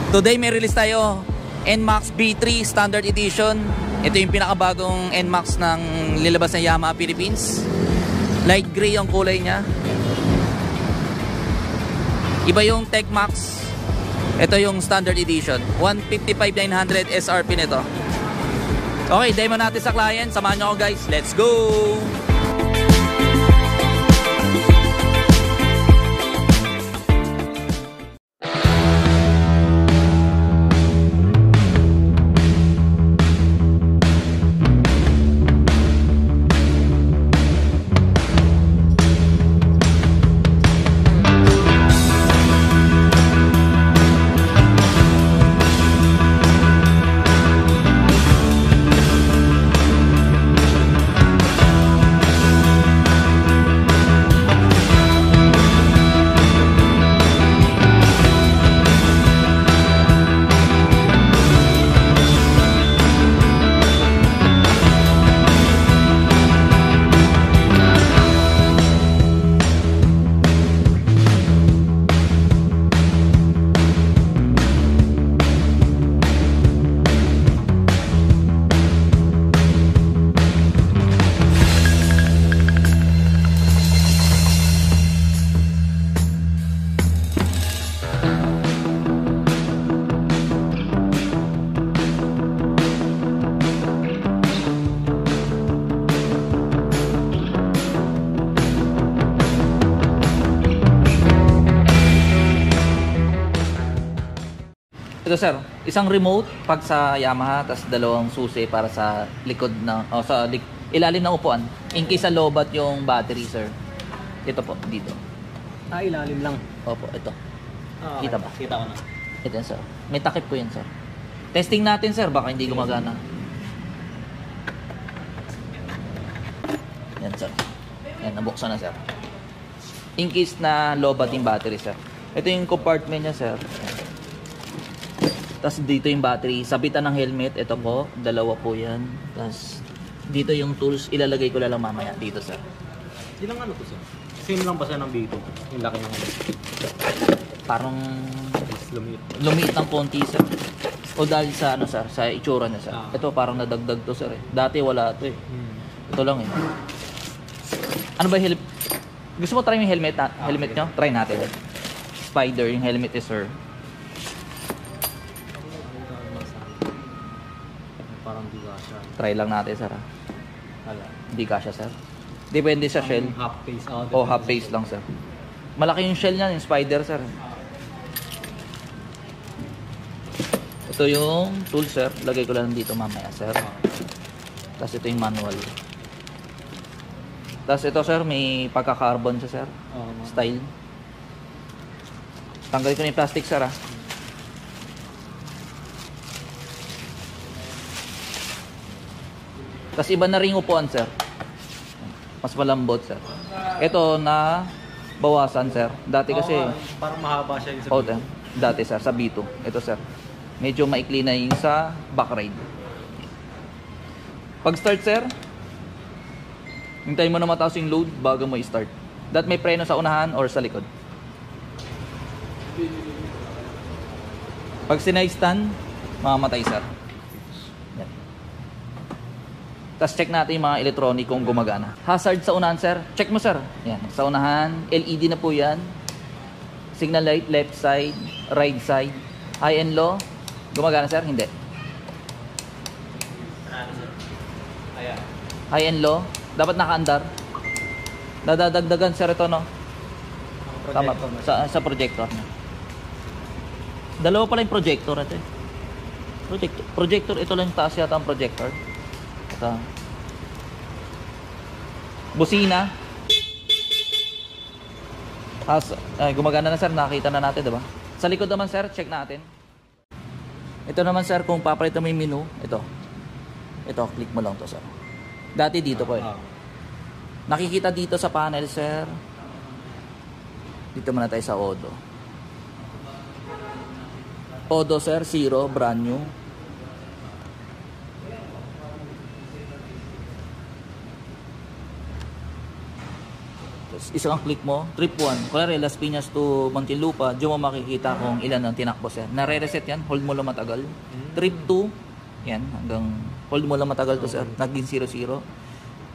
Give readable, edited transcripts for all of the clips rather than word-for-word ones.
Today may release tayo, NMAX B3 Standard Edition. Ito yung pinakabagong NMAX ng nilabas ng Yamaha Philippines. Light gray ang kulay niya. Iba yung TechMax. Ito yung Standard Edition. 155,900 SRP nito. Okay, demo natin sa client. Samahan nyo ako guys. Let's go! Ito sir, isang remote pag sa Yamaha, tas dalawang susi para sa likod na ilalim ng upuan in case sa lobat yung battery sir. Ito po dito. Ilalim lang. Opo, ito. Okay. Kita ba? Kita ko na. Ito yan sir. May takip po yan sir. Testing natin sir, baka hindi gumagana. Yan sir. Yan, nabuksan na sir. In case na lobat yung battery sir. Ito yung compartment niya sir. Tapos dito yung battery, sabitan ng helmet, ito po, dalawa po yan. Tapos dito yung tools, ilalagay ko lang mamaya dito sir. Ilang ano to sir? Same lang ba siya ng B2? Yung laki ng ano? Parang lumiit ng konti sir. O dahil sa ano sir, sa itsura niya sir. Ito parang nadagdag to sir eh. Dati wala to eh. Ito lang eh. Ano ba yung helmet? Gusto mo try yung helmet nyo? Try natin. Spider yung helmet eh sir. Parang di kasha. Try lang natin sir ha. Hala. Hindi kasha sir. Depende sa shell. Half face. O half face lang sir. Malaki yung shell niya, yung spider sir. Ito yung tool sir. Lagay ko lang dito mamaya sir. Tapos ito yung manual. Tapos ito sir, may pagka-carbon siya sir. Style. Tanggalin ko na yung plastic sir ha. Tapos iba na ring upuan sir. Mas malambot sir. Ito na bawasan sir. Dati kasi parang mahaba siya yung sa B2. Dati sir sa B2. Ito sir. Medyo maikli na yung sa back ride. Pag start sir, hintayin mo na mataas yung load bago mo i-start. That may preno sa unahan or sa likod. Pag sinay-stand, mamamatay sir. Tapos check natin yung mga electronic kung gumagana. Hazard sa unahan sir. Check mo sir. Yan. Sa unahan, LED na po yan. Signal light, left side, right side. High and low. Gumagana sir? Hindi. High and low. Dapat nakaandar. Dadagdagan sir ito no? Tama. Sa projector na. Dalawa pala yung projector ito eh. Projector. Ito lang yung taas yata ang projector. Busina. Gumagana na sir, nakita na natin diba? Sa likod naman sir, check natin. Ito naman sir, kung papalitan mo yung menu, ito, click mo lang to sir. Dati dito po eh. Nakikita dito sa panel sir. Dito muna tayo sa Odo. Odo sir, 0, brand new. isang click mo, trip 1. Kunwari, Las Piñas to Muntinlupa, diyan mo makikita kung ilan ang tinakbo sir. Nare-reset yan, hold mo lang matagal. Trip 2, yan, hanggang hold mo lang matagal to sir. Naging 0-0.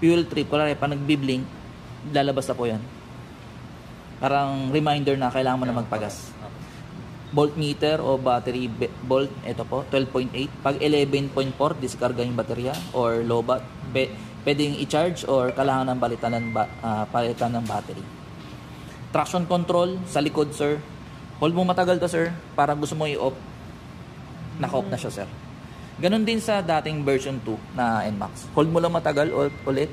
Fuel trip, kunwari, pa nagbiblink, lalabas na po yan. Parang reminder na kailangan mo na magpagas. Voltmeter o battery volt, ito po, 12.8. Pag 11.4, diskarga yung baterya or low bat. Pwedeng i-charge or kailangan ng palitan ng battery. Traction control sa likod, sir. Hold mo matagal to, sir. Parang gusto mo i-off. Naka-off na siya, sir. Ganon din sa dating version 2 na NMAX. Hold mo lang matagal ulit.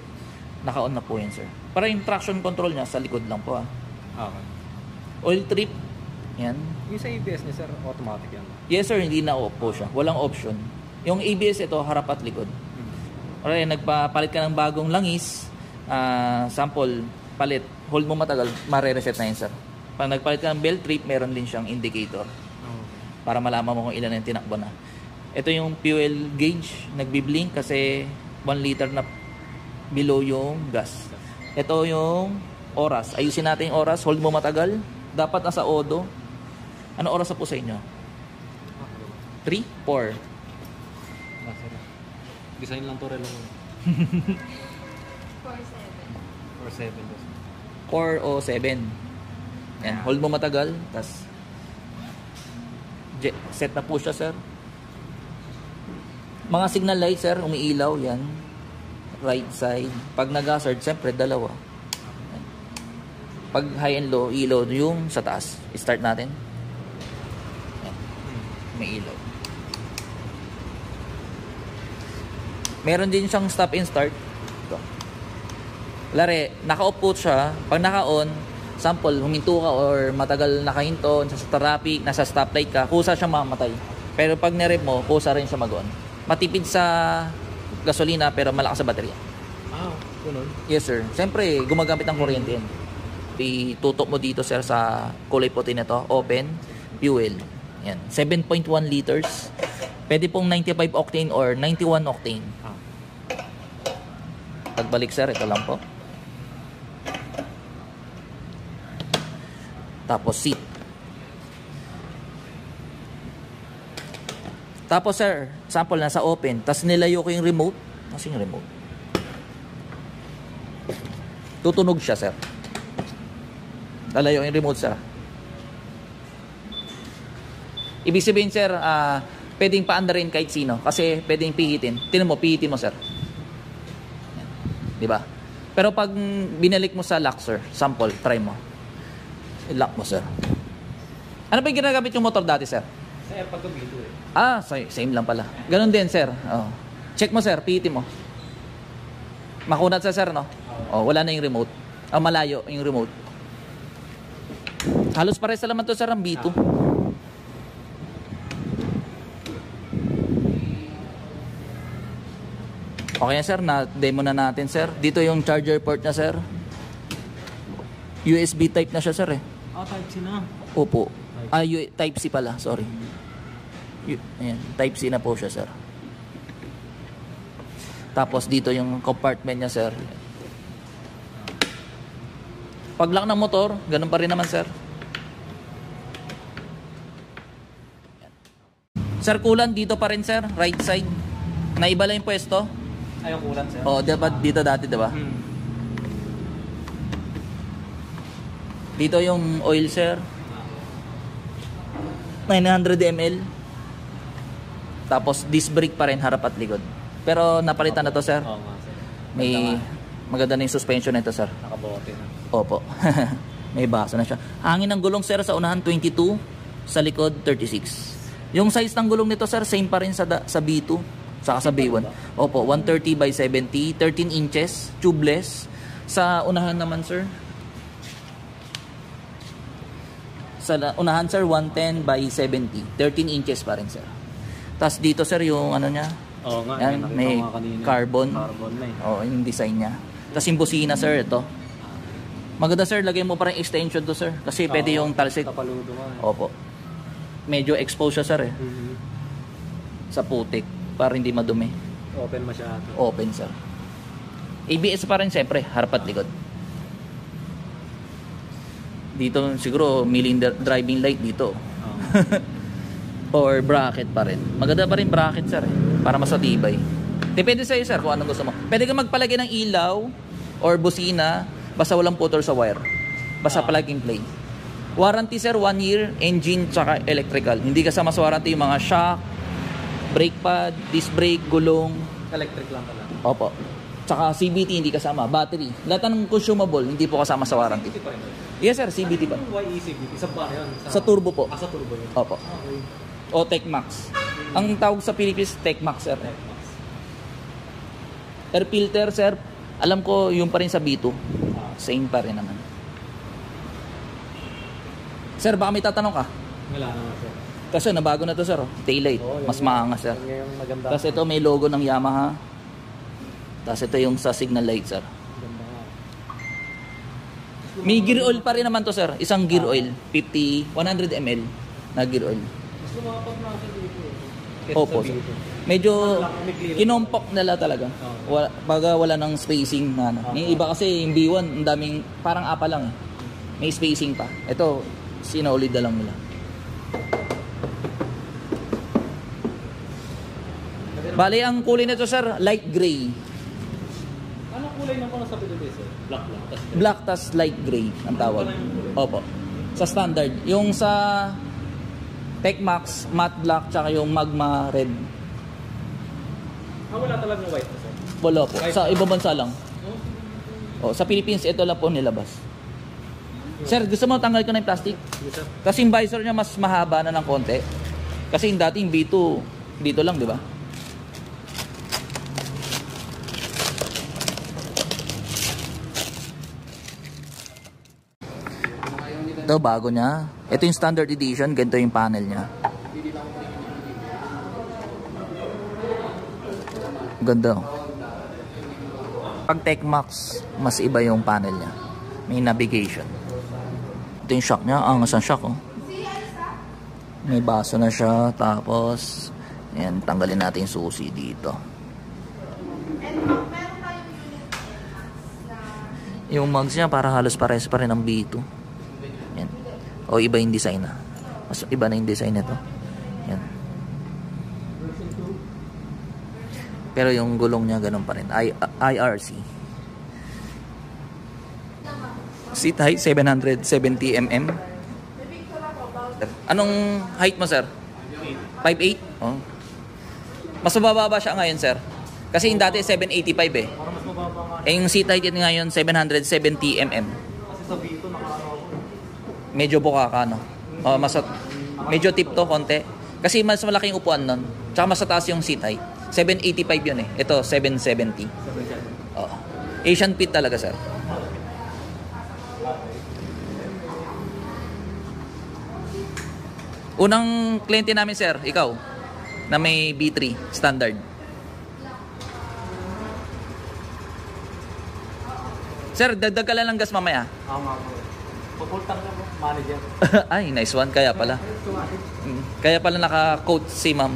Naka-on na po yan, sir. Para yung traction control niya sa likod lang po. Okay. Oil trip. Yan. Yung sa ABS niya, sir, automatic yan. Yes, sir. Hindi na-off po siya. Walang option. Yung ABS ito, harap at likod. Okay, nagpapalit ka ng bagong langis, sample, palit, hold mo matagal, mare-reset na yun, sir. Pag nagpalit ka ng belt trip, meron din siyang indicator para malaman mo kung ilan yung tinakbo na. Ito yung fuel gauge, nagbi-blink kasi 1 liter na below yung gas. Ito yung oras. Ayusin natin yung oras, hold mo matagal, dapat nasa odo. Ano oras na po sa inyo? 3? 4? Design lang to rin lang. 4-7. 4 o 7. Yan, hold mo matagal, tas set na po siya, sir. Mga signal light, sir, umiilaw, yan. Right side. Pag nag-hazard, siyempre, dalawa. Yan. Pag high and low, ilaw yung sa taas. Start natin. Yan. Umiilaw. Meron din siyang stop and start. Ito. Lari, naka-off po siya. Pag naka-on, sample, huminto ka or matagal nakahinto, nasa traffic, nasa stoplight ka, kusa siya mamatay. Pero pag nirep mo, kusa rin siya mag-on. Matipid sa gasolina pero malakas sa baterya. Ganun? Yes, sir. Siyempre, gumagamit ng kuryente yan. Itutok mo dito, sir, sa kulay puti nito. Open, fuel. Yan. 7.1 liters. Pwede pong 95 octane or 91 octane. Pagbalik, sir, ito lang po. Tapos seat. Tapos, sir, sample nasa open. Tapos nilayo ko yung remote. Kasi yung remote. Tutunog siya, sir. Lalayo yung remote, sir. Ibig sabihin, sir, pwedeng paandarin kahit sino. Kasi pwedeng pihitin. Tinan mo, pihitin mo, sir. Di ba? Pero pag binalik mo sa lock, sir, sample, try mo. I-lock mo, sir. Ano ba yung ginagamit yung motor dati, sir? Sa AirPag to B2 Same lang pala. Ganon din, sir. Oh. Check mo, sir. Pihitin mo. Makunat sa, sir, no? Oh, wala na yung remote. Malayo yung remote. Halos pares naman to, sir, ang B2. Okay na, sir, na-demo na natin, sir. Dito yung charger port na, sir. USB type na siya, sir, eh. Type-C na. Opo. Type-C pala, sorry. Ayan, Type-C na po siya, sir. Tapos dito yung compartment niya, sir. Pag-lock ng motor, ganun pa rin naman, sir. Sir, kulan dito pa rin, sir. Right side. Naiba lang yung pwesto. Ayaw kulan, sir. Dapat dito dati, diba? Dito yung oil, sir. 900 ml. Tapos disc brake pa rin, harap at likod. Pero napalitan na to, sir. Oo nga, sir. May maganda na yung suspension nito, sir. Nakabote na. Opo. May baso na siya. Hangin ng gulong, sir, sa unahan 22, sa likod 36. Yung size ng gulong nito, sir, same pa rin sa B2. Saka sa B1. Opo, 130 by 70, 13 inches, tubeless. Sa unahan naman, sir. Sa unahan, sir, 110 by 70, 13 inches pa rin, sir. Tapos dito, sir, yung ano niya. Oo nga, yan, may carbon. Carbon na eh. Oo, yung design niya. Tapos yung busina, sir, ito. Maganda, sir, lagay mo parang extension to, sir. Kasi pwede yung talsik. Kapaludo nga. Opo. Medyo exposed siya, sir, eh. Sa putik. Para hindi madumi. Open masyado. Open, sir. ABS pa rin, siyempre. Harap at likod. Dito siguro milling driving light dito. Or bracket pa rin. Maganda pa rin bracket sir eh, para mas matibay. Depende sa iyo sir kung anong gusto mo. Pwede ka magpalagay ng ilaw or busina basta walang putol sa wire. Basta plug and play. Warranty sir 1 year, engine tsaka electrical. Hindi kasama sa warranty yung mga shock, brake pad, disc brake, gulong. Electric lang pala. Opo. Tsaka CVT hindi kasama, battery. Lahat ng consumable hindi po kasama sa warranty. CVT pa rin. Yes sir, CVT pa. Why CVT? Sa ba yun? Sa turbo po. Sa turbo yun. Opo. Okay. O Techmax. Ang tawag sa Philippines Techmax sir. Air filter sir, alam ko yung pa rin sa B2. Same pa rin naman. Sir, baka may tatanong ka? Wala naman sir. Kasi nabago na to sir. Taillight. Mas maangas sir. Yan yung maganda. Tapos ito may logo ng Yamaha. Tapos ito yung sa signal light sir. Maganda nga. May gear oil pa rin naman to sir. Isang gear oil. 100 ml na gear oil. Mas lumapag na siya dito. Opo sir. Medyo kinompok nila talaga. Baga wala ng spacing na ano. Yung iba kasi yung B1, ang daming parang apa lang eh. May spacing pa. Ito, sinaulid na lang nila. Bali, ang kulay nito sir, light gray. Anong kulay na pala sa Pilipinas sir? Black lang. Black tas light gray ang tawag. Opo. Sa standard. Yung sa Techmax, matte black, tsaka yung Magma red. Wala talagang white na sir? Wala po. Sa ibang bansa lang. O, sa Philippines, ito lang po nilabas. Sir, gusto mo tanggal ko na yung plastic? Yes sir. Kasi yung visor niya mas mahaba na ng konti. Kasi yung dating B2, dito lang, di ba? Ito, bago niya. Ito yung standard edition. Ganito yung panel niya. Ganda. Pag Techmax, mas iba yung panel niya. May navigation. Ito yung shock niya. Angas ang shock, oh. May baso na siya. Tapos, ayan, tanggalin natin yung susi dito. Yung mugs niya para halos pares pa rin ng B2. Yan. O iba yung design na. Mas iba na yung design nito. Yan. Pero yung gulong niya ganun pa rin. IRC. Seat height 770 mm. Anong height mo sir? 5'8"? Oh. Mas mababa siya ngayon sir. Kasi yung dati 785 eh. Para mas mababa nga. Eh yung seat height ngayon 770 mm. Kasi sa B2 nakakaroon. Medyo bukaka no. Medyo tip to konti. Kasi mas malaking upuan nun. Tsaka mas taas yung seat height. 785 yun eh. Ito 770. Oo. Asian fit talaga sir. Unang kliyente namin sir, ikaw na may B3 standard. Sir, dagdag ka lang ng gas mamaya. Pupultang na po, manager. Ay, nice one. Kaya pala. Kaya pala naka-coat si ma'am.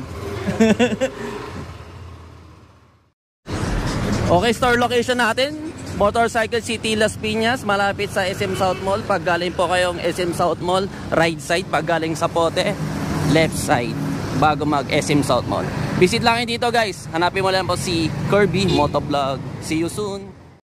Okay, store location natin. Motorcycle City Las Piñas, malapit sa SM South Mall. Pag galing po kayong SM South Mall, right side. Pag galing sa Pote, left side. Bago mag SM South Mall. Visit lang dito guys. Hanapin mo lang po si Kirby Motovlog. See you soon.